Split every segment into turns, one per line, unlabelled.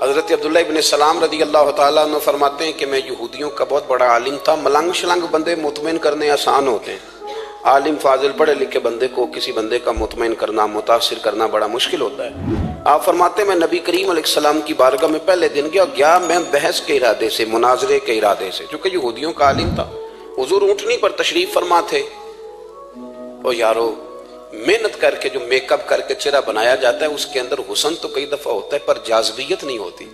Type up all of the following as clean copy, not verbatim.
حضرت عبداللہ ابن سلام رضی اللہ تعالیٰ عنہ فرماتے ہیں کہ میں یہودیوں کا بہت بڑا عالم تھا۔ ملنگ شلنگ بندے مطمئن کرنے آسان ہوتے ہیں، عالم فاضل پڑھے لکھے بندے کو کسی بندے کا مطمئن کرنا، متاثر کرنا بڑا مشکل ہوتا ہے۔ آپ فرماتے ہیں میں نبی کریم علیہ السلام کی بارگاہ میں پہلے دن گیا میں بحث کے ارادے سے، مناظرے کے ارادے سے، چونکہ یہودیوں کا عالم تھا۔ حضور اونٹنی پر تشریف فرما تھے۔ او یارو، محنت کر کے جو میک اپ کر کے چہرہ بنایا جاتا ہے اس کے اندر حسن تو کئی دفعہ ہوتا ہے پر جاذبیت نہیں ہوتی۔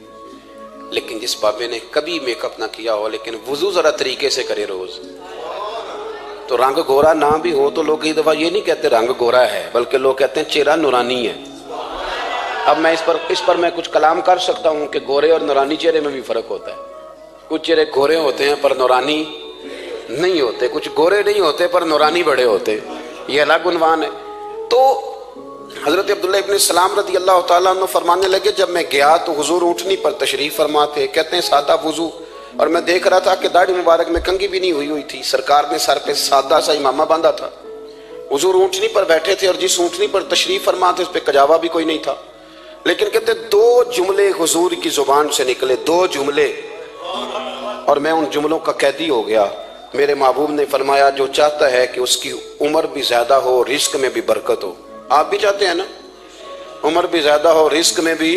لیکن جس بابے نے کبھی میک اپ نہ کیا ہو لیکن وضو ذرا طریقے سے کرے روز، تو رنگ گورا نہ بھی ہو تو لوگ کئی دفعہ یہ نہیں کہتے رنگ گورا ہے، بلکہ لوگ کہتے ہیں چہرہ نورانی ہے۔ اب میں اس پر میں کچھ کلام کر سکتا ہوں کہ گورے اور نورانی چہرے میں بھی فرق ہوتا ہے۔ کچھ چہرے گورے ہوتے ہیں پر نورانی نہیں ہوتے، کچھ گورے نہیں ہوتے پر نورانی بڑے ہوتے، یہ الگ عنوان ہے۔ تو حضرت عبداللہ ابن سلام رضی اللہ تعالیٰ عنہ فرمانے لگے جب میں گیا تو حضور اونٹنی پر تشریف فرما تھے، کہتے ہیں سادہ وضو، اور میں دیکھ رہا تھا کہ داڑھی مبارک میں کنگھی بھی نہیں ہوئی تھی، سرکار نے سر پہ سادہ سا امامہ باندھا تھا۔ حضور اونٹنی پر بیٹھے تھے اور جس اونٹنی پر تشریف فرما تھے اس پہ کجاوا بھی کوئی نہیں تھا، لیکن کہتے دو جملے حضور کی زبان سے نکلے، دو جملے، اور میں ان جملوں کا قیدی ہو گیا۔ میرے محبوب نے فرمایا جو چاہتا ہے کہ اس کی عمر بھی زیادہ ہو، رزق میں بھی برکت ہو، آپ بھی چاہتے ہیں نا عمر بھی زیادہ ہو، رزق میں بھی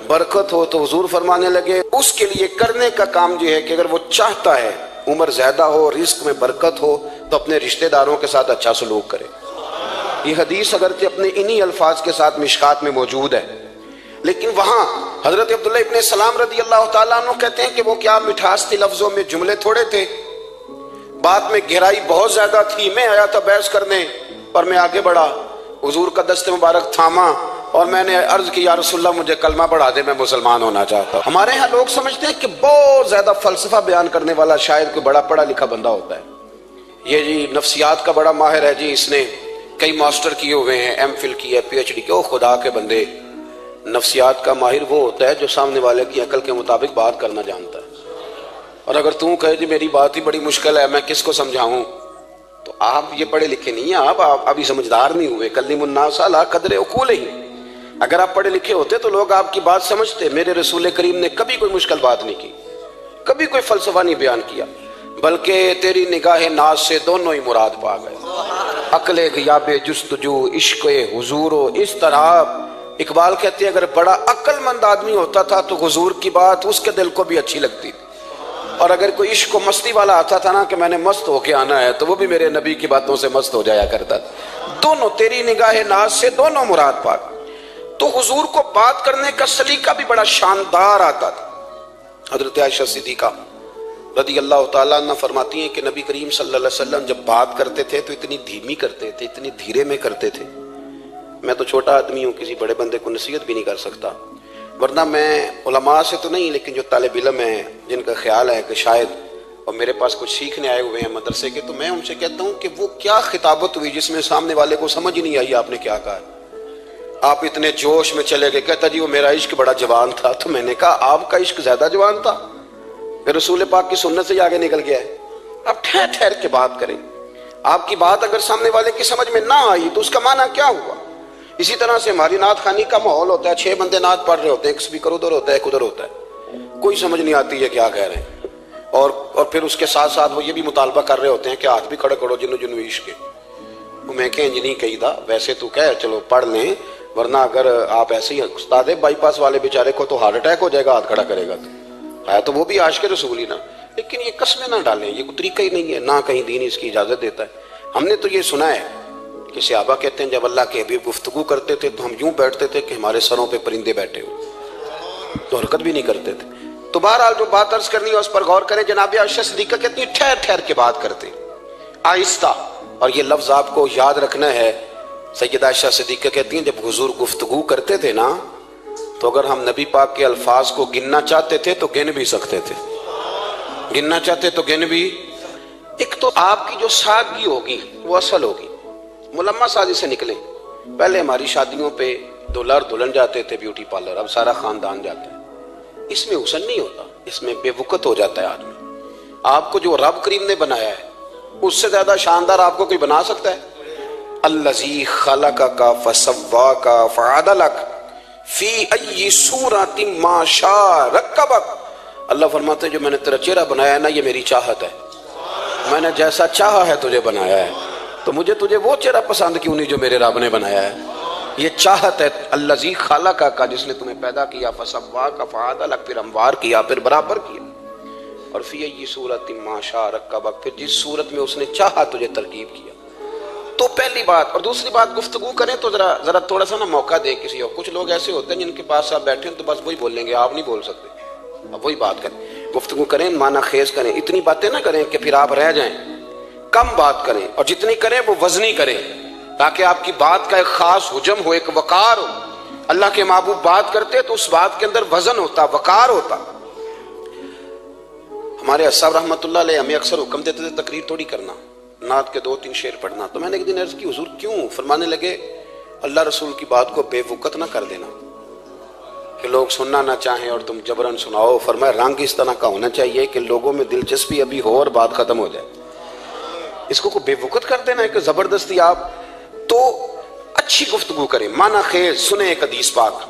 برکت ہو، تو حضور فرمانے لگے اس کے لیے کرنے کا کام یہ ہے کہ اگر وہ چاہتا ہے عمر زیادہ ہو، رزق میں برکت ہو، تو اپنے رشتہ داروں کے ساتھ اچھا سلوک کرے۔ یہ حدیث اگرچہ اپنے انہی الفاظ کے ساتھ مشکات میں موجود ہے، لیکن وہاں حضرت عبداللہ ابن سلام رضی اللہ تعالیٰ عنہ کہتے ہیں کہ وہ کیا مٹھاس تھی لفظوں میں، جملے تھوڑے تھے، بات میں گہرائی بہت زیادہ تھی۔ میں آیا تھا بحث کرنے اور میں آگے بڑھا، حضور کا دست مبارک تھاما اور میں نے عرض کی یا رسول اللہ مجھے کلمہ پڑھا دے، میں مسلمان ہونا چاہتا ہوں۔ ہمارے ہاں لوگ سمجھتے ہیں کہ بہت زیادہ فلسفہ بیان کرنے والا شاید کوئی بڑا پڑھا لکھا بندہ ہوتا ہے، یہ جی نفسیات کا بڑا ماہر ہے جی، اس نے کئی ماسٹر کیے ہوئے ہیں، ایم فل کی ہے، پی ایچ ڈی کی۔ او خدا کے بندے، نفسیات کا ماہر وہ ہوتا ہے جو سامنے والے کی عقل کے مطابق بات کرنا جانتا ہے۔ اور اگر تم کہے جی میری بات ہی بڑی مشکل ہے، میں کس کو سمجھاؤں، تو آپ یہ پڑھے لکھے نہیں ہیں، آپ ابھی سمجھدار نہیں ہوئے۔ کلم الناس علی قدر عقولہم، اگر آپ پڑھے لکھے ہوتے تو لوگ آپ کی بات سمجھتے۔ میرے رسول کریم نے کبھی کوئی مشکل بات نہیں کی، کبھی کوئی فلسفہ نہیں بیان کیا، بلکہ تیری نگاہ ناز سے دونوں ہی مراد پا گئے، عقل غیاب جستجو، عشق حضور و اضطراب۔ اقبال کہتے ہیں اگر بڑا عقل مند آدمی ہوتا تھا تو حضور کی بات اس کے دل کو بھی اچھی لگتی تھی، اور اگر کوئی عشق و مستی والا آتا تھا نا کہ میں نے مست ہو کے آنا ہے، تو وہ بھی میرے نبی کی باتوں سے مست ہو جایا کرتا تھا۔ دونوں تیری نگاہ ناز سے دونوں مراد پا گئے۔ تو حضور کو بات کرنے کا سلیقہ بھی بڑا شاندار آتا تھا۔ حضرت عائشہ صدیقہ رضی اللہ تعالیٰ عنہ فرماتی ہیں کہ نبی کریم صلی اللہ علیہ وسلم جب بات کرتے تھے تو اتنی دھیمی کرتے تھے، اتنی دھیرے میں کرتے تھے، میں تو چھوٹا آدمی ہوں، کسی بڑے بندے کو نصیحت بھی نہیں کر سکتا، ورنہ میں علماء سے تو نہیں لیکن جو طالب علم ہیں جن کا خیال ہے کہ شاید اور میرے پاس کچھ سیکھنے آئے ہوئے ہیں مدرسے کے، تو میں ان سے کہتا ہوں کہ وہ کیا خطابت ہوئی جس میں سامنے والے کو سمجھ ہی نہیں آئی آپ نے کیا کہا ہے۔ آپ اتنے جوش میں چلے گئے، کہتا جی وہ میرا عشق بڑا جوان تھا، تو میں نے کہا آپ کا عشق زیادہ جوان تھا، پھر رسول پاک کی سنت سے ہی آگے نکل گیا ہے۔ آپ ٹھہر ٹھہر کے بات کریں، آپ کی بات اگر سامنے والے کی سمجھ میں نہ آئی تو اس کا معنی کیا ہوا؟ اسی طرح سے ہماری نعت خوانی کا ماحول ہوتا ہے، 6 بندے نعت پڑھ رہے ہوتے ہیں، ایک اسپیکر ادھر ہوتا ہے ایک ادھر ہوتا ہے، کوئی سمجھ نہیں آتی ہے کیا کہہ رہے ہیں، اور پھر اس کے ساتھ ساتھ وہ یہ بھی مطالبہ کر رہے ہوتے ہیں کہ ہاتھ بھی کھڑے کرو جنو جنو عشق کے۔ میں کہ انج نہیں کہی دا، ویسے تو کہہ چلو پڑھ لیں، ورنہ اگر آپ ایسے ہی استاد بائی پاس والے بیچارے کو تو ہارٹ اٹیک ہو جائے گا ہاتھ کھڑا کرے گا، تو ہے تو وہ بھی عاشق رسول ہی نا، لیکن یہ قسمیں نہ ڈالیں، یہ کوئی طریقہ ہی نہیں ہے، نہ کہیں دین اس کی اجازت دیتا ہے۔ ہم نے تو یہ سنا ہے کہ صحابہ کہتے ہیں جب اللہ کے حبیب گفتگو کرتے تھے تو ہم یوں بیٹھتے تھے کہ ہمارے سروں پہ پرندے بیٹھے ہوئے، تو حرکت بھی نہیں کرتے تھے۔ تو بہرحال جو بات عرض کرنی ہے اس پر غور کریں۔ جناب عائشہ صدیقہ کہتی ہیں ٹھہر ٹھہر کے بات کرتے آہستہ، اور یہ لفظ آپ کو یاد رکھنا ہے۔ سیدہ عائشہ صدیقہ کہتی ہیں جب حضور گفتگو کرتے تھے نا تو اگر ہم نبی پاک کے الفاظ کو گننا چاہتے تھے تو گن بھی سکتے تھے، گننا چاہتے تو گن بھی۔ ایک تو آپ کی جو سادگی ہوگی وہ اصل ہوگی، ملمہ سازی سے نکلیں۔ پہلے ہماری شادیوں پہ دلہا اور دلہن جاتے تھے بیوٹی پارلر، اب سارا خاندان جاتا ہے۔ اس میں حسن نہیں ہوتا، اس میں بے وقت ہو جاتا ہے آدمی۔ آپ کو جو رب کریم نے بنایا ہے اس سے زیادہ شاندار آپ کو کوئی بنا سکتا ہے؟ الذی خلقک فسواک فعدلک فی ای صورت ما شاء رکبک، اللہ فرماتے ہیں جو میں نے تیرا چہرہ بنایا ہے نا یہ میری چاہت ہے، میں نے جیسا چاہا ہے تجھے بنایا ہے، تو مجھے تجھے وہ چہرہ پسند کیوں نہیں جو میرے رب نے بنایا ہے؟ یہ چاہت ہے الذی خلقک کا، جس نے تمہیں پیدا کیا، فسواک فعدلک، پھر ہموار کیا، پھر برابر کیا، اور فی ای صورت ما شاء رکبک، پھر جس صورت میں اس نے چاہا تجھے ترکیب کیا۔ تو پہلی بات، اور دوسری بات گفتگو کریں تو ذرا تھوڑا سا نا موقع دے کسی اور، کچھ لوگ ایسے ہوتے ہیں جن کے پاس آپ بیٹھے ہیں تو بس وہی بولیں گے، آپ نہیں بول سکتے، اب وہی بات کریں، گفتگو کریں، معنی خیز کریں، اتنی باتیں نہ کریں کہ پھر آپ رہ جائیں، کم بات کریں، اور جتنی کریں وہ وزنی کریں تاکہ آپ کی بات کا ایک خاص حجم ہو، ایک وقار ہو۔ اللہ کے محبوب بات کرتے تو اس بات کے اندر وزن ہوتا، وقار ہوتا۔ ہمارے صاحب رحمۃ اللہ علیہ ہمیں اکثر حکم دیتے تھے تقریر تھوڑی کرنا، نعت کے 2-3 شعر پڑھنا، تو میں نے ایک دن عرض کی حضور کیوں؟ فرمانے لگے اللہ رسول کی بات کو بے وقت نہ کر دینا کہ لوگ سننا نہ چاہیں اور تم جبرن سناؤ، فرمایا رنگ اس طرح کا ہونا چاہیے کہ لوگوں میں دلچسپی ابھی ہو اور بات ختم ہو جائے، اس کو بے وقت کر دینا ہے کہ زبردستی آپ، تو اچھی گفتگو کریں، معنی خیز سنیں۔ ایک حدیث پاک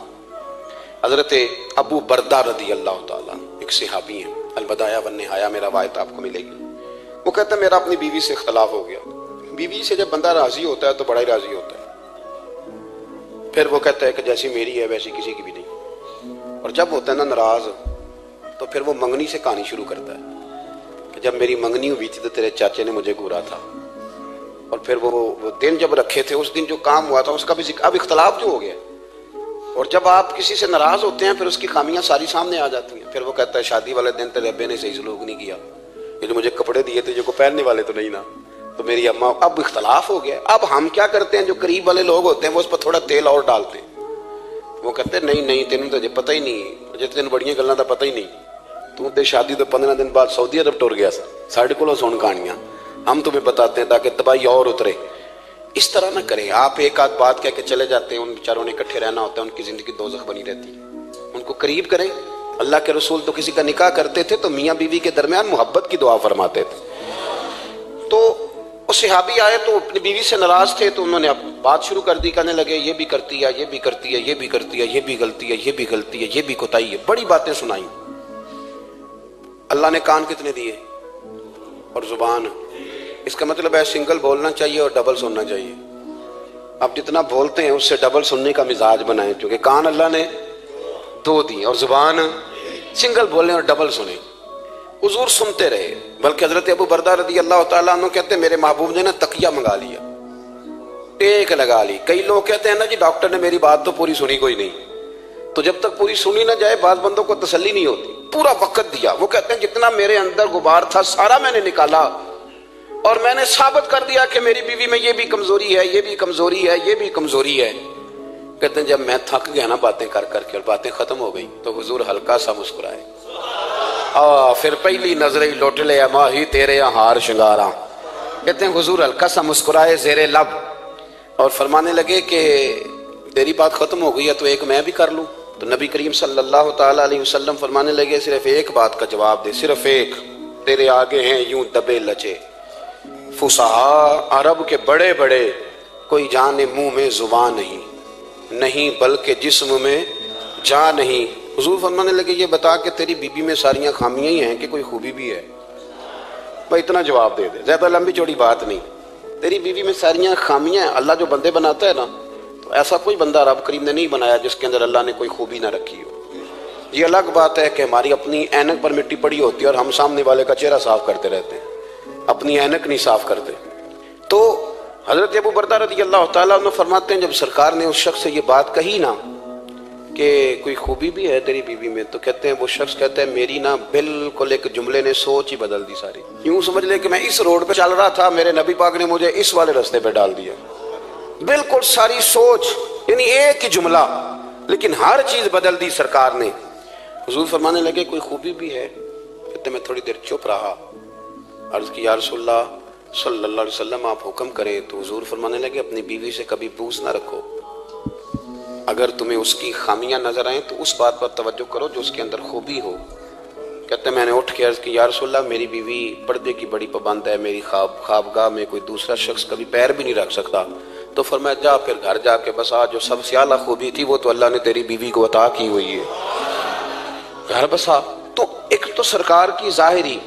حضرت ابو بردہ رضی اللہ تعالیٰ، ایک صحابی ہیں، البدایہ والنہایہ میں روایت آپ کو ملے گی، وہ کہتا ہے میرا اپنی بیوی سے اختلاف ہو گیا۔ بیوی سے جب بندہ راضی ہوتا ہے تو بڑا ہی راضی ہوتا ہے، پھر وہ کہتا ہے کہ جیسی میری ہے ویسی کسی کی بھی نہیں، اور جب ہوتا ہے نا ناراض تو پھر وہ منگنی سے کہانی شروع کرتا ہے کہ جب میری منگنی ہوئی تھی تو تیرے چاچے نے مجھے گھورا تھا، اور پھر وہ دن جب رکھے تھے اس دن جو کام ہوا تھا اس کا بھی ذکر، اب اختلاف جو ہو گیا، اور جب آپ کسی سے ناراض ہوتے ہیں پھر اس کی خامیاں ساری سامنے آ جاتی ہیں، پھر وہ کہتا ہے شادی والے دن تیرے ابے نے صحیح سلوک نہیں کیا، یہ جو مجھے کپڑے دیے تھے جو کو پہننے والے تو نہیں نا، تو میری اماں، اب اختلاف ہو گیا۔ اب ہم کیا کرتے ہیں، جو قریب والے لوگ ہوتے ہیں وہ اس پر تھوڑا تیل اور ڈالتے ہیں، وہ کہتے ہیں نہیں تینوں تو پتہ ہی نہیں، مجھے تین بڑیاں گلاں دا پتہ ہی نہیں، تو تے شادی تو 15 دن بعد سعودی عرب ٹر گیا سا، ساڑھے کو سن کہانیاں ہم تمہیں بتاتے ہیں تاکہ تباہی اور اترے۔ اس طرح نہ کریں، آپ ایک آدھ بات کہہ کے چلے جاتے ہیں، ان بیچاروں نے اکٹھے رہنا ہوتا ہے، ان کی زندگی دوزخ بنی رہتی ہے، ان کو قریب کریں۔ اللہ کے رسول تو کسی کا نکاح کرتے تھے تو میاں بیوی کے درمیان محبت کی دعا فرماتے تھے، تو وہ صحابی آئے تو اپنی بیوی سے ناراض تھے تو انہوں نے اب بات شروع کر دی، کہنے لگے یہ بھی کرتی ہے، یہ بھی کرتی ہے، یہ بھی کرتی ہے، یہ بھی غلطی ہے، یہ بھی غلطی ہے، یہ بھی کوتاہی ہے، بڑی باتیں سنائیں۔ اللہ نے کان کتنے دیے اور زبان، اس کا مطلب ہے سنگل بولنا چاہیے اور ڈبل سننا چاہیے۔ آپ جتنا بولتے ہیں اس سے ڈبل سننے کا مزاج بنائیں، کیونکہ کان اللہ نے 2 دیے اور زبان سنگل بولیں اور ڈبل سنیں۔ حضور سنتے رہے، بلکہ حضرت ابو بردہ رضی اللہ تعالیٰ عنہ کہتے ہیں میرے محبوب نے نا تکیہ منگا لیا، ٹیک لگا لی۔ کئی لوگ کہتے ہیں نا جی ڈاکٹر نے میری بات تو پوری سنی کوئی نہیں، تو جب تک پوری سنی نہ جائے بعض بندوں کو تسلی نہیں ہوتی، پورا وقت دیا۔ وہ کہتے ہیں جتنا میرے اندر غبار تھا سارا میں نے نکالا اور میں نے ثابت کر دیا کہ میری بیوی میں یہ بھی کمزوری ہے، یہ بھی کمزوری ہے، یہ بھی کمزوری ہے۔ کہتے ہیں جب میں تھک گیا نا باتیں کر کر کے اور باتیں ختم ہو گئی تو حضور ہلکا سا مسکرائے، پھر پہلی نظر ہی لوٹ لے ماہی تیرے ہار شنگاراں، کہتے ہیں حضور ہلکا سا مسکرائے زیر لب اور فرمانے لگے کہ تیری بات ختم ہو گئی ہے تو ایک میں بھی کر لوں؟ تو نبی کریم صلی اللہ تعالیٰ علیہ وسلم فرمانے لگے صرف ایک بات کا جواب دے، صرف ایک، تیرے آگے ہیں یوں دبے لچے فصحا عرب کے بڑے بڑے، کوئی جانے منہ میں زبان نہیں بلکہ جسم میں جان نہیں۔ حضور فرمانے لگے یہ بتا کہ تیری بیوی میں ساریاں خامیاں ہی ہیں کہ کوئی خوبی بھی ہے؟ بھائی اتنا جواب دے دے، زیادہ لمبی چوڑی بات نہیں، تیری بیوی میں ساریاں خامیاں ہیں۔ اللہ جو بندے بناتا ہے نا تو ایسا کوئی بندہ رب کریم نے نہیں بنایا جس کے اندر اللہ نے کوئی خوبی نہ رکھی ہو۔ یہ الگ بات ہے کہ ہماری اپنی اینک پر مٹی پڑی ہوتی ہے اور ہم سامنے والے کا چہرہ صاف کرتے رہتے ہیں، اپنی اینک نہیں صاف کرتے۔ تو حضرت ابو بردہ رضی اللہ تعالیٰ عنہ فرماتے ہیں جب سرکار نے اس شخص سے یہ بات کہی نا کہ کوئی خوبی بھی ہے تیری بیوی میں، تو کہتے ہیں وہ شخص کہتا ہے میری نا بالکل ایک جملے نے سوچ ہی بدل دی ساری، یوں سمجھ لے کہ میں اس روڈ پہ چل رہا تھا، میرے نبی پاک نے مجھے اس والے رستے پہ ڈال دیا، بالکل ساری سوچ، یعنی ایک ہی جملہ لیکن ہر چیز بدل دی سرکار نے۔ حضور فرمانے لگے کوئی خوبی بھی ہے؟ کہتے میں تھوڑی دیر چپ رہا، عرض کی یا رسول اللہ صلی اللہ علیہ وسلم آپ حکم کریں۔ تو حضور فرمانے لگے اپنی بیوی سے کبھی بغض نہ رکھو، اگر تمہیں اس کی خامیاں نظر آئیں تو اس بات پر توجہ کرو جو اس کے اندر خوبی ہو۔ کہتے ہیں میں نے اٹھ کے عرض کی یا رسول اللہ میری بیوی پردے کی بڑی پابند ہے، میری خوابگاہ میں کوئی دوسرا شخص کبھی پیر بھی نہیں رکھ سکتا، تو فرمایا جا پھر گھر جا کے بس آج جو سب سے اعلیٰ خوبی تھی وہ تو اللہ نے تیری بیوی کو عطا کی ہوئی ہے، گھر بسا۔ تو ایک تو سرکار کی ظاہری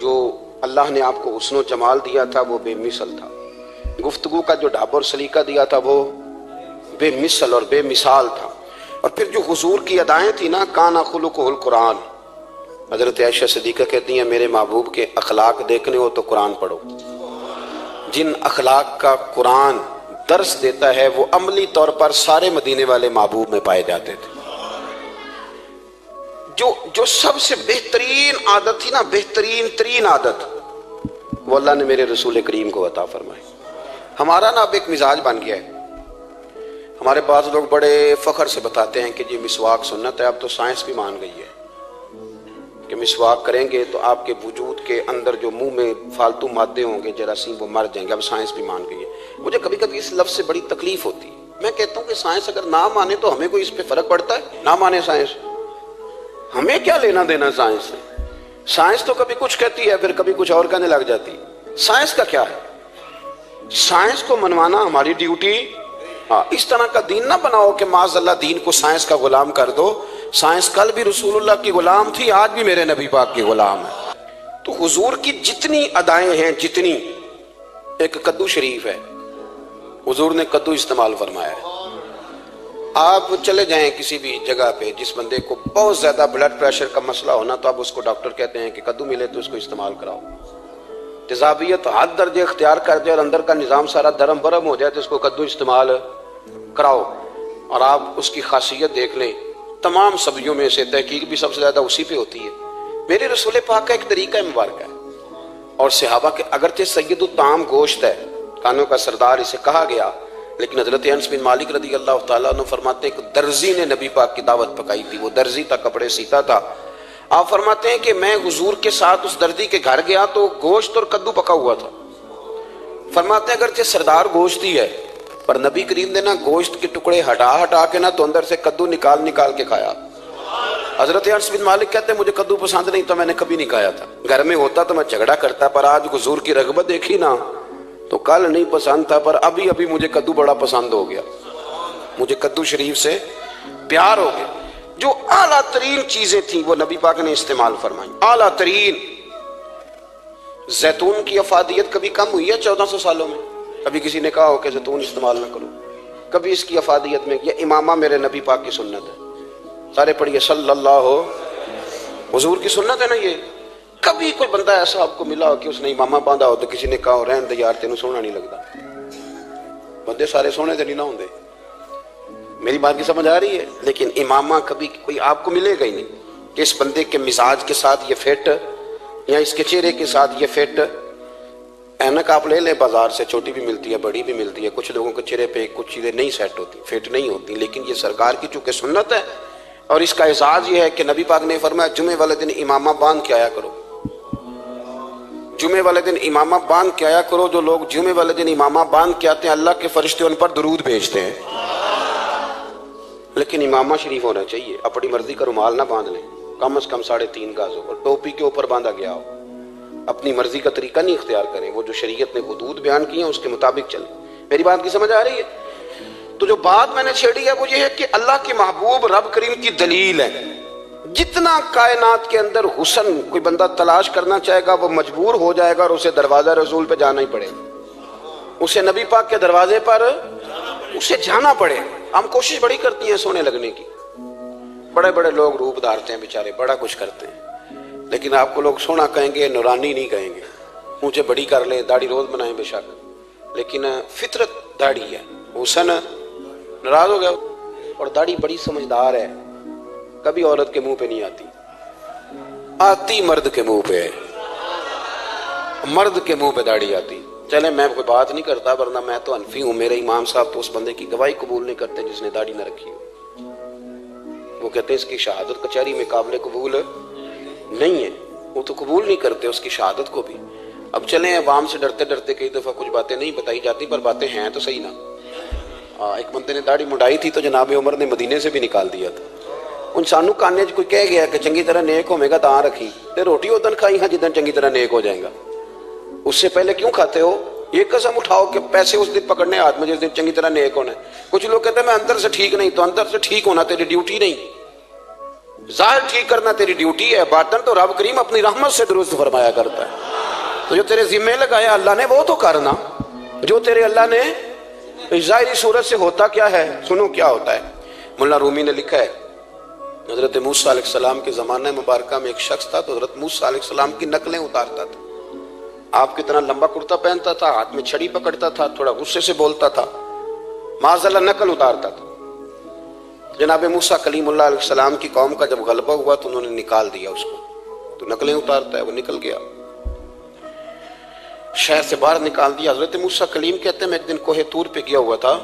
جو اللہ نے آپ کو حسن و جمال دیا تھا وہ بے مثل تھا، گفتگو کا جو ڈھاب اور سلیقہ دیا تھا وہ بے مثل اور بے مثال تھا، اور پھر جو حضور کی ادائیں تھی نا، کانا خلقہ القرآن۔ حضرت عائشہ صدیقہ کہتی ہیں میرے محبوب کے اخلاق دیکھنے ہو تو قرآن پڑھو، جن اخلاق کا قرآن درس دیتا ہے وہ عملی طور پر سارے مدینے والے محبوب میں پائے جاتے تھے۔ جو سب سے بہترین عادت تھی نا، بہترین ترین عادت، وہ اللہ نے میرے رسول کریم کو عطا فرمائی۔ ہمارا نا اب ایک مزاج بن گیا ہے، ہمارے بعض لوگ بڑے فخر سے بتاتے ہیں کہ جی مسواک سنت ہے، اب تو سائنس بھی مان گئی ہے کہ مسواک کریں گے تو آپ کے وجود کے اندر جو منہ میں فالتو مادے ہوں گے جراثیم وہ مر جائیں گے، اب سائنس بھی مان گئی ہے۔ مجھے کبھی کبھی اس لفظ سے بڑی تکلیف ہوتی ہے، میں کہتا ہوں کہ سائنس اگر نہ مانے تو ہمیں کوئی اس پہ فرق پڑتا ہے؟ نہ مانے سائنس، ہمیں کیا لینا دینا سائنس سے؟ سائنس تو کبھی کچھ کہتی ہے پھر کبھی کچھ اور کہنے لگ جاتی ہے، سائنس کا کیا ہے؟ سائنس کو منوانا ہماری ڈیوٹی۔ اس طرح کا دین نہ بناؤ کہ معاذ اللہ دین کو سائنس کا غلام کر دو۔ سائنس کل بھی رسول اللہ کی غلام تھی، آج بھی میرے نبی پاک کی غلام ہے۔ تو حضور کی جتنی ادائیں ہیں، جتنی، ایک کدو شریف ہے، حضور نے کدو استعمال فرمایا ہے۔ آپ چلے جائیں کسی بھی جگہ پہ، جس بندے کو بہت زیادہ بلڈ پریشر کا مسئلہ ہونا تو اب اس کو ڈاکٹر کہتے ہیں کہ کدو ملے تو اس کو استعمال کراؤ۔ تیزابیت حد درجے اختیار کر جائے اور اندر کا نظام سارا درم برم ہو جائے تو اس کو کدو استعمال کراؤ۔ اور آپ اس کی خاصیت دیکھ لیں، تمام سبزیوں میں سے تحقیق بھی سب سے زیادہ اسی پہ ہوتی ہے۔ میرے رسول پاک کا ایک طریقہ مبارک ہے، اور صحابہ کے اگرچہ سید الطعام گوشت ہے، کانوں کا سردار اسے کہا گیا، لیکن حضرت انس بن مالک رضی اللہ تعالیٰ عنہ فرماتے ہیں کہ درزی نے نبی پاک کی دعوت پکائی تھی، وہ درزی تھا، کپڑے سیتا تھا۔ آپ فرماتے ہیں کہ میں حضور کے ساتھ اس دردی کے گھر گیا تو گوشت اور کدو پکا ہوا تھا۔ فرماتے ہیں اگرچہ سردار گوشت ہی ہے پر نبی کریم نے نا گوشت کے ٹکڑے ہٹا کے نا تو اندر سے کدو نکال کے کھایا۔ حضرت انس بن مالک کہتے ہیں مجھے کدو پسند نہیں تو میں نے کبھی نہیں کھایا تھا، گھر میں ہوتا تو میں جھگڑا کرتا، پر آج حضور کی رغبت دیکھی نا تو کل نہیں پسند تھا پر ابھی مجھے کدو بڑا پسند ہو گیا، مجھے کدو شریف سے پیار ہو گیا۔ جو اعلیٰ ترین چیزیں تھیں وہ نبی پاک نے استعمال فرمائی، اعلیٰ ترین۔ زیتون کی افادیت کبھی کم ہوئی ہے 1400 سالوں میں؟ کبھی کسی نے کہا ہو کہ زیتون استعمال نہ کرو؟ کبھی اس کی افادیت میں، یہ امامہ میرے نبی پاک کی سنت ہے، سارے پڑھیے صلی اللہ ہو، حضور کی سنت ہے نا یہ۔ کبھی کوئی بندہ ایسا آپ کو ملا ہو کہ اس نے امامہ باندھا ہو تو کسی نے کہا ہو رہن دے یار تینوں سونا نہیں لگتا؟ بندے سارے سونے دے نہیں نہ ہوندے، میری بات کی سمجھ آ رہی ہے؟ لیکن امامہ کبھی کوئی آپ کو ملے گا ہی نہیں کہ اس بندے کے مزاج کے ساتھ یہ فٹ، یا اس کے چہرے کے ساتھ یہ فٹ۔ اینک آپ لے لیں بازار سے، چھوٹی بھی ملتی ہے بڑی بھی ملتی ہے، کچھ لوگوں کے چہرے پہ کچھ چیزیں نہیں سیٹ ہوتی، فٹ نہیں ہوتی، لیکن یہ سرکار کی چونکہ سنت ہے، اور اس کا اعزاز یہ ہے کہ نبی پاک نے فرمایا جمعے والے دن امامہ باندھ کے آیا کرو، جمعے والے دن امامہ باندھ کے آیا کرو۔ جو لوگ جمعے والے دن امامہ باندھ کے آتے ہیں اللہ کے فرشتے ان پر درود بھیجتے ہیں۔ لیکن امامہ شریف ہونا چاہیے، اپنی مرضی کا رومال نہ باندھ لیں، کم از کم 3.5 گز ہو، اور ٹوپی کے اوپر باندھا گیا ہو، اپنی مرضی کا طریقہ نہیں اختیار کریں، وہ جو شریعت نے حدود بیان کی ہیں اس کے مطابق چلیں۔ میری بات کی سمجھ آ رہی ہے؟ تو جو بات میں نے چھیڑی ہے وہ یہ ہے کہ اللہ کے محبوب رب کریم کی دلیل ہے۔ جتنا کائنات کے اندر حسن کوئی بندہ تلاش کرنا چاہے گا وہ مجبور ہو جائے گا اور اسے دروازہ رسول پہ جانا ہی پڑے گا، اسے نبی پاک کے دروازے پر اسے جانا پڑے۔ ہم کوشش بڑی کرتی ہیں سونے لگنے کی، بڑے بڑے لوگ روپ دھارتے ہیں بیچارے، بڑا کچھ کرتے ہیں، لیکن آپ کو لوگ سونا کہیں گے، نورانی نہیں کہیں گے۔ مجھے بڑی کر لیں، داڑھی روز بنائیں بے شک، لیکن فطرت داڑھی ہے، حسن ناراض ہو گیا۔ اور داڑھی بڑی سمجھدار ہے، کبھی عورت کے منہ پہ نہیں آتی، آتی مرد کے منہ پہ، مرد کے منہ پہ داڑھی آتی۔ چلے میں کوئی بات نہیں کرتا ورنہ میں تو حنفی ہوں، میرے امام صاحب تو اس بندے کی گواہی قبول نہیں کرتے جس نے داڑھی نہ رکھی ہو، وہ کہتے ہیں اس کی شہادت کچہری میں قابل قبول نہیں ہے، وہ تو قبول نہیں کرتے اس کی شہادت کو بھی۔ اب چلیں عوام سے ڈرتے ڈرتے کئی دفعہ کچھ باتیں نہیں بتائی جاتی پر باتیں ہیں تو صحیح نا۔ ایک بندے نے داڑھی مڈائی تھی تو جناب عمر نے مدینے سے بھی نکال دیا تھا۔ انسانوں کانے کوئی کہہ گیا کہ چنگی طرح نیک ہوے گا تاں رکھی تے روٹی ادن کھائی ہاں جدن چنگی طرح نیک ہو جائے گا، اس سے پہلے کیوں کھاتے ہو؟ یہ قسم اٹھاؤ کہ پیسے اس دن پکڑنے ہاتھ میں جس دن چنگی طرح نیک ہونا ہے. کچھ لوگ کہتے ہیں میں اندر سے ٹھیک نہیں. تو اندر سے ٹھیک ہونا تیری ڈیوٹی نہیں, ظاہر ٹھیک کرنا تیری ڈیوٹی ہے, باطن تو رب کریم اپنی رحمت سے درست فرمایا کرتا ہے. تو جو تیرے ذمے لگایا اللہ نے وہ تو کرنا, جو تیرے اللہ نے. ظاہری صورت سے ہوتا کیا ہے, سنو کیا ہوتا ہے. مولانا رومی نے لکھا ہے حضرت موسیٰ علیہ السلام کے زمانہ مبارکہ میں ایک شخص تھا, تو حضرت موسیٰ علیہ السلام کی نقلیں اتارتا تھا. آپ کتنا لمبا کرتا پہنتا تھا, ہاتھ میں چھڑی پکڑتا تھا, تھوڑا غصے سے بولتا تھا, معاذ اللہ نقل اتارتا تھا. جناب موسیٰ کلیم اللہ علیہ السلام کی قوم کا جب غلبہ ہوا تو انہوں نے نکال دیا اس کو, تو نقلیں اتارتا ہے, وہ نکل گیا, شہر سے باہر نکال دیا. حضرت موسیٰ کلیم کہتے ہیں میں ایک دن کوہ طور پہ گیا ہوا تھا,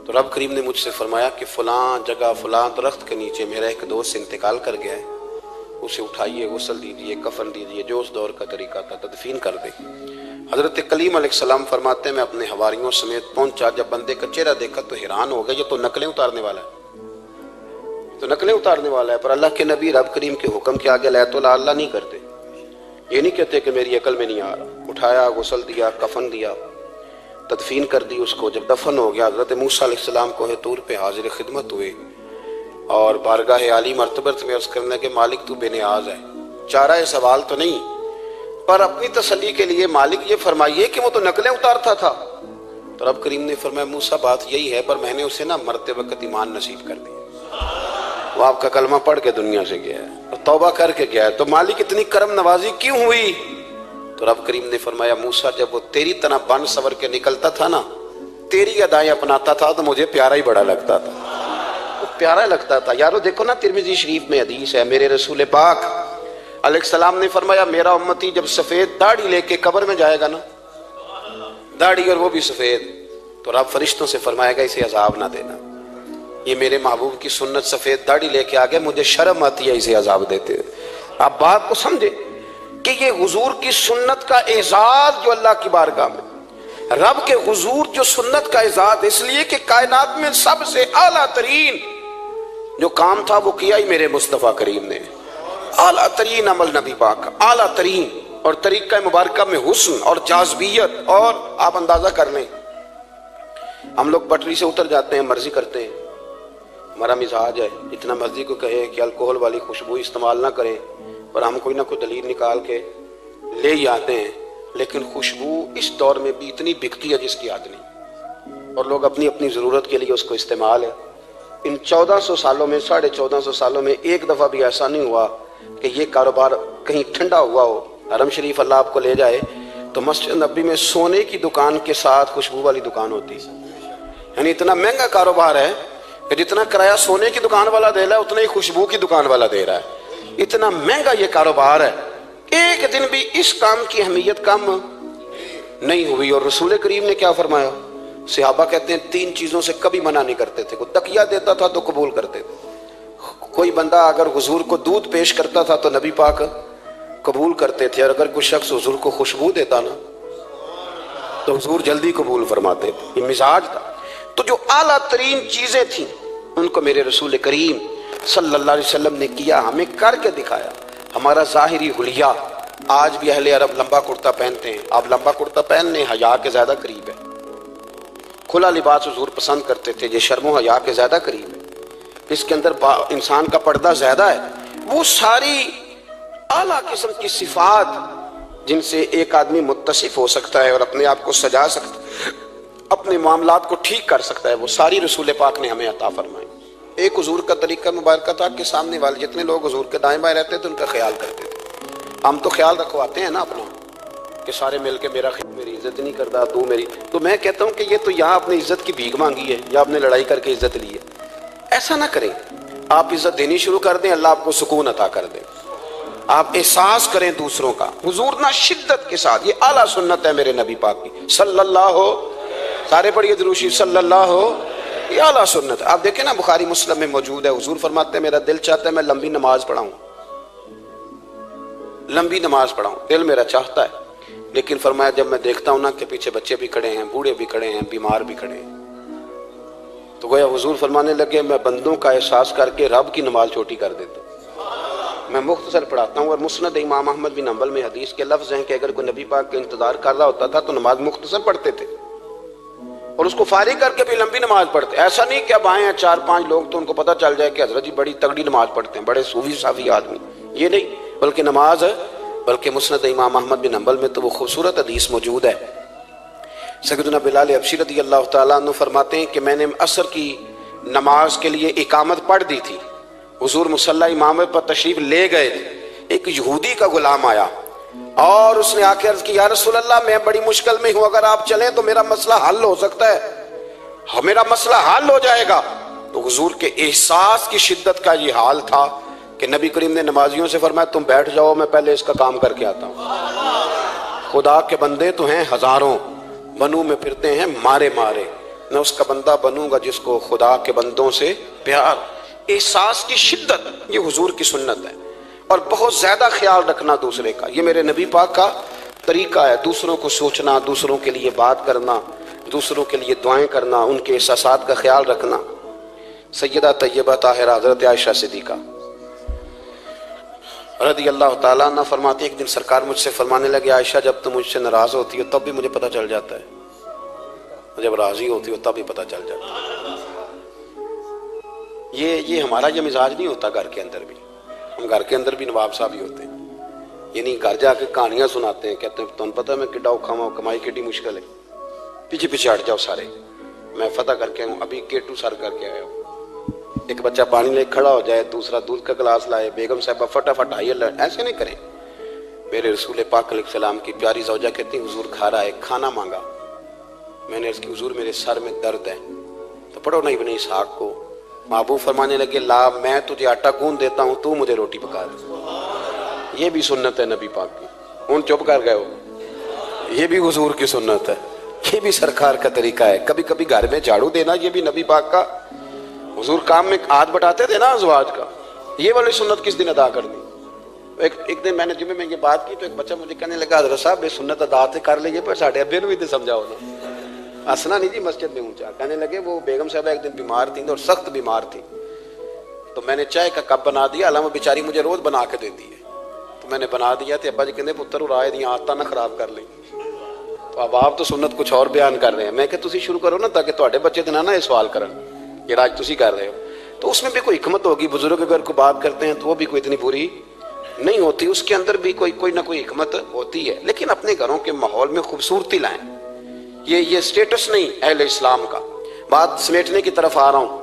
تو رب کریم نے مجھ سے فرمایا کہ فلاں جگہ فلاں درخت کے نیچے میرا ایک دوست انتقال کر گیا ہے, اسے اٹھائیے, غسل دیجئے, کفن دیجئے, جو اس دور کا طریقہ تھا, تدفین کر دے. حضرت کلیم علیہ السلام فرماتے ہیں میں اپنے حواریوں سمیت پہنچا, جب بندے کا چہرہ دیکھا تو حیران ہو گیا, یہ تو نقلیں اتارنے والا ہے, تو نقلیں اتارنے والا ہے. پر اللہ کے نبی رب کریم کے حکم کے آگے لایت اللہ نہیں کرتے, یہ نہیں کہتے کہ میری عقل میں نہیں آ رہا. اٹھایا, غسل دیا, کفن دیا, تدفین کر دی اس کو. جب دفن ہو گیا حضرت موسیٰ علیہ السلام کوہ طور پہ حاضر خدمت ہوئے اور بارگاہ عالی مرتبت میں عرض کرنے کے مالک تو بے نیاز ہے, چارہ سوال تو نہیں, پر اپنی تسلی کے لیے مالک یہ فرمائیے کہ وہ تو نقلیں اتارتا تھا. تو رب کریم نے فرمایا موسیٰ بات یہی ہے, پر میں نے اسے نا مرتے وقت ایمان نصیب کر دیا, وہ آپ کا کلمہ پڑھ کے دنیا سے گیا ہے اور توبہ کر کے گیا ہے, تو مالک اتنی کرم نوازی کیوں ہوئی؟ تو رب کریم نے فرمایا موسیٰ جب وہ تیری طرح بن سور کے نکلتا تھا نا, تیری ادائیں اپناتا تھا, تو مجھے پیارا ہی بڑا لگتا تھا, پیارا لگتا تھا. یارو دیکھو نا ترمذی شریف میں حدیث ہے, میرے رسول پاک علیہ السلام نے فرمایا میرا امتی جب سفید داڑھی لے کے قبر میں جائے گا نا, داڑھی اور وہ بھی سفید, تو رب فرشتوں سے فرمائے گا اسے عذاب نہ دینا, یہ میرے محبوب کی سنت سفید داڑھی لے کے آگے, مجھے شرم آتی ہے اسے عذاب دیتے. آپ بات کو سمجھے کہ یہ حضور کی سنت کا اعزاز جو اللہ کی بارگاہ میں, رب کے حضور جو سنت کا اعزاز اس لیے کہ کائنات میں سب سے اعلیٰ ترین جو کام تھا وہ کیا ہی میرے مصطفیٰ کریم نے. اعلیٰ ترین عمل نبی پاک کا, اعلیٰ ترین, اور طریقہ مبارکہ میں حسن اور جاذبیت. اور آپ اندازہ کر لیں ہم لوگ پٹری سے اتر جاتے ہیں, مرضی کرتے ہیں, ہمارا مزاج ہے جتنا مرضی کو کہے کہ الکوہل والی خوشبو استعمال نہ کریں, پر ہم کوئی نہ کوئی دلیل نکال کے لے ہی آتے ہیں. لیکن خوشبو اس دور میں بھی اتنی بکتی ہے جس کی حد نہیں, اور لوگ اپنی اپنی ضرورت کے لیے اس کو استعمال ہے. ان 1400 سالوں میں 1450 سالوں میں ایک دفعہ بھی ایسا نہیں ہوا کہ یہ کاروبار کہیں ٹھنڈا ہوا ہو. حرم شریف اللہ آپ کو لے جائے تو مسجد نبی میں سونے کی دکان کے ساتھ خوشبو والی دکان ہوتی, یعنی اتنا مہنگا کاروبار ہے کہ جتنا کرایہ سونے کی دکان والا دے رہا ہے اتنا ہی خوشبو کی دکان والا دے رہا ہے. اتنا مہنگا یہ کاروبار ہے, ایک دن بھی اس کام کی اہمیت کم نہیں ہوئی. اور رسول کریم نے کیا فرمایا, صحابہ کہتے ہیں 3 چیزوں سے کبھی منع نہیں کرتے تھے. کوئی تکیہ دیتا تھا تو قبول کرتے تھے, کوئی بندہ اگر حضور کو دودھ پیش کرتا تھا تو نبی پاک قبول کرتے تھے, اور اگر کوئی شخص حضور کو خوشبو دیتا نا تو حضور جلدی قبول فرماتے تھے. یہ مزاج تھا. تو جو اعلیٰ ترین چیزیں تھیں ان کو میرے رسول کریم صلی اللہ علیہ وسلم نے کیا, ہمیں کر کے دکھایا. ہمارا ظاہری حلیہ, آج بھی اہل عرب لمبا کرتا پہنتے ہیں, آپ لمبا کرتا پہننے حیا کے زیادہ قریب ہے. کھلا لباس حضور پسند کرتے تھے, یہ شرم و حیا کے زیادہ قریب ہے, اس کے اندر انسان کا پردہ زیادہ ہے. وہ ساری اعلیٰ قسم کی صفات جن سے ایک آدمی متصف ہو سکتا ہے اور اپنے آپ کو سجا سکتا ہے, اپنے معاملات کو ٹھیک کر سکتا ہے, وہ ساری رسول پاک نے ہمیں عطا فرمائی. ایک حضور کا طریقہ مبارکہ تھا کہ سامنے والے جتنے لوگ حضور کے دائیں بائیں رہتے تھے ان کا خیال کرتے تھے. ہم تو خیال رکھواتے ہیں نا اپنا کہ سارے مل کے میری عزت نہیں کرتا, تو میری, تو میں کہتا ہوں کہ یہ تو یہاں اپنی عزت کی بھیک مانگی ہے یا اپنے لڑائی کر کے عزت لی ہے. ایسا نہ کریں, آپ عزت دینی شروع کر دیں, اللہ آپ کو سکون عطا کر دے. آپ احساس کریں دوسروں کا. حضور نہ شدت کے ساتھ, یہ اعلیٰ سنت ہے میرے نبی پاک کی صلی اللہ ہو, سارے پڑھیے درود شریف صلی اللہ ہو, یہ اعلیٰ سنت. آپ دیکھیں نا بخاری مسلم میں موجود ہے, حضور فرماتے ہیں میرا دل چاہتا ہے میں لمبی نماز پڑھاؤں, لمبی نماز پڑھاؤں, دل میرا چاہتا ہے. لیکن فرمایا جب میں دیکھتا ہوں نا کہ پیچھے بچے بھی کھڑے ہیں, بوڑھے بھی کھڑے ہیں, بیمار بھی کھڑے ہیں, تو گویا حضور فرمانے لگے میں بندوں کا احساس کر کے رب کی نماز چھوٹی کر دیتا ہوں. میں مختصر پڑھاتا ہوں. اور مسند امام احمد بن حنبل میں حدیث کے لفظ ہیں کہ اگر کوئی نبی پاک کا انتظار کر رہا ہوتا تھا تو نماز مختصر پڑھتے تھے اور اس کو فارغ کر کے بھی لمبی نماز پڑھتے. ایسا نہیں کہ اب آئے ہیں 4-5 لوگ تو ان کو پتہ چل جائے کہ حضرت جی بڑی تگڑی نماز پڑھتے ہیں, بڑے صوفی صافی آدمی, یہ نہیں, بلکہ نماز ہے. بلکہ مسند امام احمد بن حنبل میں تو وہ خوبصورت حدیث موجود ہے. سیدنا بلال حبشی رضی اللہ تعالیٰ عنہ فرماتے ہیں کہ میں نے عصر کی نماز کے لیے اقامت پڑھ دی تھی, حضور مصلی امام پر تشریف لے گئے, ایک یہودی کا غلام آیا اور اس نے آ کے عرض کی یا رسول اللہ میں بڑی مشکل میں ہوں, اگر آپ چلیں تو میرا مسئلہ حل ہو سکتا ہے, میرا مسئلہ حل ہو جائے گا. تو حضور کے احساس کی شدت کا یہ حال تھا کہ نبی کریم نے نمازیوں سے فرمایا تم بیٹھ جاؤ, میں پہلے اس کا کام کر کے آتا ہوں. خدا کے بندے تو ہیں ہزاروں, بنوں میں پھرتے ہیں مارے مارے, میں اس کا بندہ بنوں گا جس کو خدا کے بندوں سے پیار. احساس کی شدت یہ حضور کی سنت ہے, اور بہت زیادہ خیال رکھنا دوسرے کا, یہ میرے نبی پاک کا طریقہ ہے. دوسروں کو سوچنا, دوسروں کے لیے بات کرنا, دوسروں کے لیے دعائیں کرنا, ان کے احساسات کا خیال رکھنا. سیدہ طیبہ طاہرہ حضرت عائشہ صدیقہ رضی اللہ تعالیٰ عنہ فرماتی ایک دن سرکار مجھ سے فرمانے لگے عائشہ جب تم مجھ سے ناراض ہوتی ہو تب بھی مجھے پتہ چل جاتا ہے, جب راضی ہوتی ہو تب بھی پتہ چل جاتا ہے. یہ ہمارا یہ مزاج نہیں ہوتا گھر کے اندر بھی, ہم گھر کے اندر بھی نواب صاحب ہی ہوتے ہیں, یہ نہیں گھر جا کے کہانیاں سناتے ہیں, کہتے ہیں تمہیں پتہ میں کڈا اوکھا ہوں, کمائی کیڈی مشکل ہے, پیچھے پیچھے ہٹ جاؤ سارے, میں فتح کر کے ہوں, ابھی کیٹو سر کر کے آیا ہوں. ایک بچہ پانی لے کھڑا ہو جائے, دوسرا دودھ کا گلاس لائے, بیگم صاحبہ فٹافٹ آئیے, ایسے نہیں کریں. میرے رسول پاک علیہ السلام کی پیاری زوجہ کہتی ہیں حضور کھا رہا ہے, کھانا مانگا, میں نے عرض کی حضور میرے سر میں درد ہے, تو پڑھو نا ابن اسحاق کو. محبوب فرمانے لگے لا میں تجھے آٹا گوندھ دیتا ہوں, تو مجھے روٹی پکا دے. یہ بھی سنت ہے نبی پاک کی, ان چپ کر گئے ہو, یہ بھی حضور کی سنت ہے, یہ بھی سرکار کا طریقہ ہے. کبھی کبھی گھر میں جھاڑو دینا یہ بھی نبی پاک کا, حضور کام میں ہاتھ بٹاتے تھے نا ازواج کا, یہ والی سنت کس دن ادا کر دی. ایک دن میں نے جمعے میں یہ بات کی تو ایک بچہ مجھے کہنے لگا حضرت صاحب یہ سنت ادا تے کر لیجیے پر ساڈے ابے نوں بھی تے سمجھاؤ نا. ہنسنا نہیں جی مسجد میں اونچا. کہنے لگے وہ بیگم صاحبہ ایک دن بیمار تھیں اور سخت بیمار تھی, تو میں نے چائے کا کپ بنا دیا, حالانکہ بیچاری مجھے روز بنا کے دیتی ہے, تو میں نے بنا دیا تو ابا جی کہنے پتر رائے دی آدتاں نہ خراب کر لیں. تو اب آپ تو سنت کچھ اور بیان کر رہے ہیں, میں کہ تسی شروع کرو نا تاکہ تواڈے بچے تے نہ یہ سوال کرن یہ راج تسی کر رہے ہو. تو اس میں بھی کوئی حکمت ہوگی, بزرگ اگر کوئی بات کرتے ہیں تو وہ بھی کوئی اتنی بری نہیں ہوتی, اس کے اندر بھی کوئی نہ کوئی حکمت ہوتی ہے. لیکن اپنے گھروں کے ماحول میں خوبصورتی لائیں, یہ سٹیٹس نہیں اہل اسلام کا. بات سمیٹنے کی طرف آ رہا ہوں.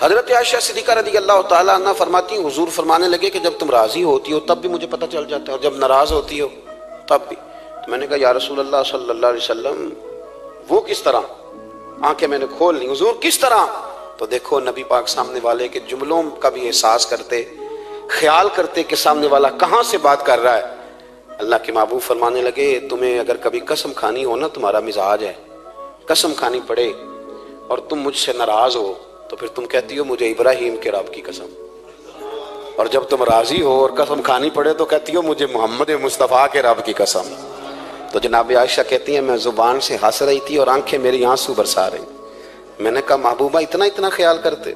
حضرت عائشہ صدیقہ رضی اللہ تعالیٰ عنہ فرماتی ہیں حضور فرمانے لگے کہ جب تم راضی ہوتی ہو تب بھی مجھے پتہ چل جاتا ہے, اور جب ناراض ہوتی ہو تب بھی. تو میں نے کہا یا رسول اللہ صلی اللہ علیہ وسلم وہ کس طرح, آنکھیں میں نے کھول لی, حضور کس طرح. تو دیکھو نبی پاک سامنے والے کے جملوں کا بھی احساس کرتے, خیال کرتے کہ سامنے والا کہاں سے بات کر رہا ہے. اللہ کے محبوب فرمانے لگے تمہیں اگر کبھی قسم کھانی ہو نا, تمہارا مزاج ہے قسم کھانی پڑے اور تم مجھ سے ناراض ہو تو پھر تم کہتی ہو مجھے ابراہیم کے رب کی قسم, اور جب تم راضی ہو اور قسم کھانی پڑے تو کہتی ہو مجھے محمد مصطفیٰ کے رب کی قسم. تو جناب عائشہ کہتی ہیں میں زبان سے ہنس رہی تھی اور آنکھیں میری آنسو برسا رہی. میں نے کہا محبوبہ اتنا خیال کرتے,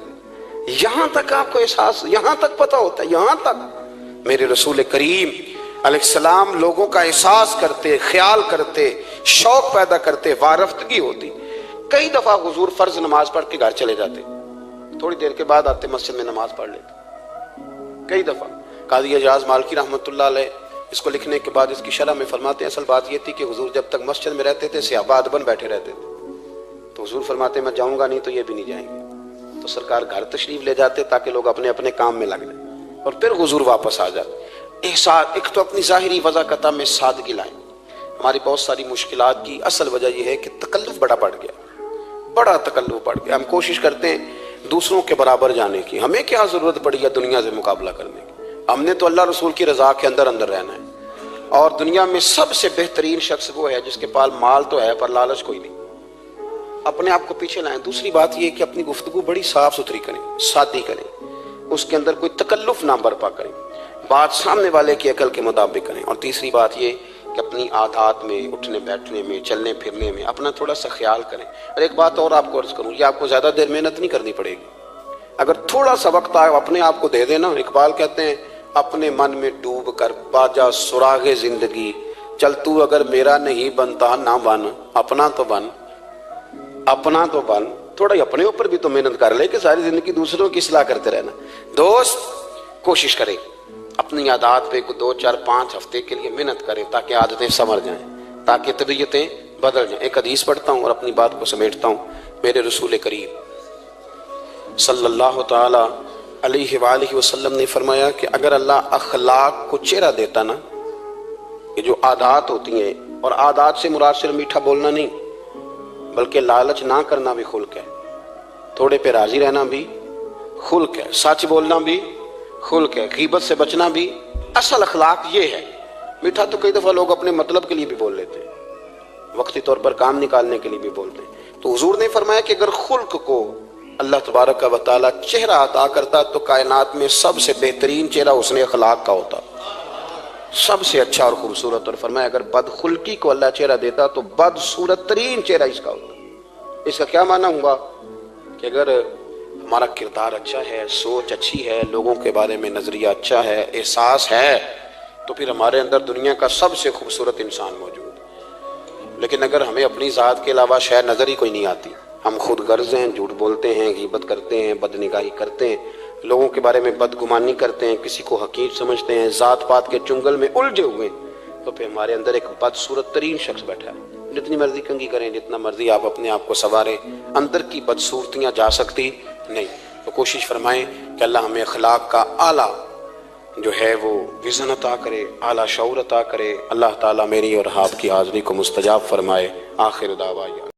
یہاں تک آپ کو احساس, یہاں تک پتہ ہوتا ہے, یہاں تک. میرے رسول کریم علیہ السلام لوگوں کا احساس کرتے, خیال کرتے, شوق پیدا کرتے, وارفتگی ہوتی. کئی دفعہ حضور فرض نماز پڑھ کے گھر چلے جاتے, تھوڑی دیر کے بعد آتے مسجد میں نماز پڑھ لیتے. کئی دفعہ قاضی اعجاز مالکی رحمۃ اللہ علیہ اس کو لکھنے کے بعد اس کی شرح میں فرماتے ہیں اصل بات یہ تھی کہ حضور جب تک مسجد میں رہتے تھے صحابہ ادباً بیٹھے رہتے تھے, تو حضور فرماتے میں جاؤں گا نہیں تو یہ بھی نہیں جائیں گے, تو سرکار گھر تشریف لے جاتے تاکہ لوگ اپنے اپنے کام میں لگ جائیں اور پھر حضور واپس آ جاتے. احساس ایک تو اپنی ظاہری وضاقتہ میں سادگی لائیں. ہماری بہت ساری مشکلات کی اصل وجہ یہ ہے کہ تکلف بڑا بڑھ گیا, بڑا تکلف بڑھ گیا. ہم کوشش کرتے ہیں دوسروں کے برابر جانے کی, ہمیں کیا ضرورت پڑی ہے دنیا سے مقابلہ کرنے کی. ہم نے تو اللہ رسول کی رضا کے اندر رہنا ہے, اور دنیا میں سب سے بہترین شخص وہ ہے جس کے پاس مال تو ہے پر لالچ کوئی نہیں. اپنے آپ کو پیچھے لائیں. دوسری بات یہ کہ اپنی گفتگو بڑی صاف ستھری کریں, سادی کریں, اس کے اندر کوئی تکلف نہ برپا کریں, بات سامنے والے کی عقل کے مطابق کریں. اور تیسری بات یہ کہ اپنی عادات میں, اٹھنے بیٹھنے میں, چلنے پھرنے میں اپنا تھوڑا سا خیال کریں. اور ایک بات اور آپ کو عرض کروں, یہ آپ کو زیادہ دیر محنت نہیں کرنی پڑے گی. اگر تھوڑا سا وقت آئے اپنے آپ کو دے دینا. اقبال کہتے ہیں اپنے من میں ڈوب کر باجا سراغ زندگی، چل تو اگر میرا نہیں بنتا نہ بن، اپنا تو بن، اپنا تو بن، تھوڑا ہی اپنے اوپر بھی تو محنت کر لے کہ ساری زندگی دوسروں کی اصلاح کرتے رہنا۔ دوست کوشش کرے اپنی عادات پہ 2 4 5 ہفتے کے لیے محنت کرے تاکہ عادتیں سنور جائیں، تاکہ طبیعتیں بدل جائیں۔ ایک حدیث پڑھتا ہوں اور اپنی بات کو سمیٹتا ہوں۔ میرے رسول کریم صلی اللہ تعالی علیہ وآلہ وسلم نے فرمایا کہ اگر اللہ اخلاق کو چہرہ دیتا نا، یہ جو عادات ہوتی ہیں، اور عادات سے مراد صرف میٹھا بولنا نہیں بلکہ لالچ نہ کرنا بھی خلق ہے، تھوڑے پہ راضی رہنا بھی خلق ہے، سچ بولنا بھی خلق ہے، غیبت سے بچنا بھی اصل اخلاق یہ ہے۔ میٹھا تو کئی دفعہ لوگ اپنے مطلب کے لیے بھی بول لیتے ہیں، وقتی طور پر کام نکالنے کے لیے بھی بولتے ہیں۔ تو حضور نے فرمایا کہ اگر خلق کو اللہ تبارک و تعالی چہرہ عطا کرتا تو کائنات میں سب سے بہترین چہرہ حسن اخلاق کا ہوتا، سب سے اچھا اور خوبصورت۔ اور فرمایا اگر بدخلقی کو اللہ چہرہ دیتا تو بدصورت ترین چہرہ اس کا ہوتا۔ اس کا کیا معنی ہوا کہ اگر ہمارا کردار اچھا ہے، سوچ اچھی ہے، لوگوں کے بارے میں نظریہ اچھا ہے، احساس ہے، تو پھر ہمارے اندر دنیا کا سب سے خوبصورت انسان موجود۔ لیکن اگر ہمیں اپنی ذات کے علاوہ شے نظر ہی کوئی نہیں آتی، ہم خود غرض ہیں، جھوٹ بولتے ہیں، غیبت کرتے ہیں، بدنگاہی کرتے ہیں، لوگوں کے بارے میں بدگمانی کرتے ہیں، کسی کو حقیر سمجھتے ہیں، ذات پات کے چنگل میں الجھے ہوئے ہیں، تو پھر ہمارے اندر ایک بدصورت ترین شخص بیٹھا ہے۔ جتنی مرضی کنگھی کریں، جتنا مرضی آپ اپنے آپ کو سنواریں، اندر کی بدصورتیاں جا سکتی نہیں۔ تو کوشش فرمائیں کہ اللہ ہمیں اخلاق کا اعلیٰ جو ہے وہ وزن عطا کرے، اعلیٰ شعور عطا کرے۔ اللہ تعالیٰ میری اور آپ کی حاضری کو مستجاب فرمائے۔ آخر دعوانا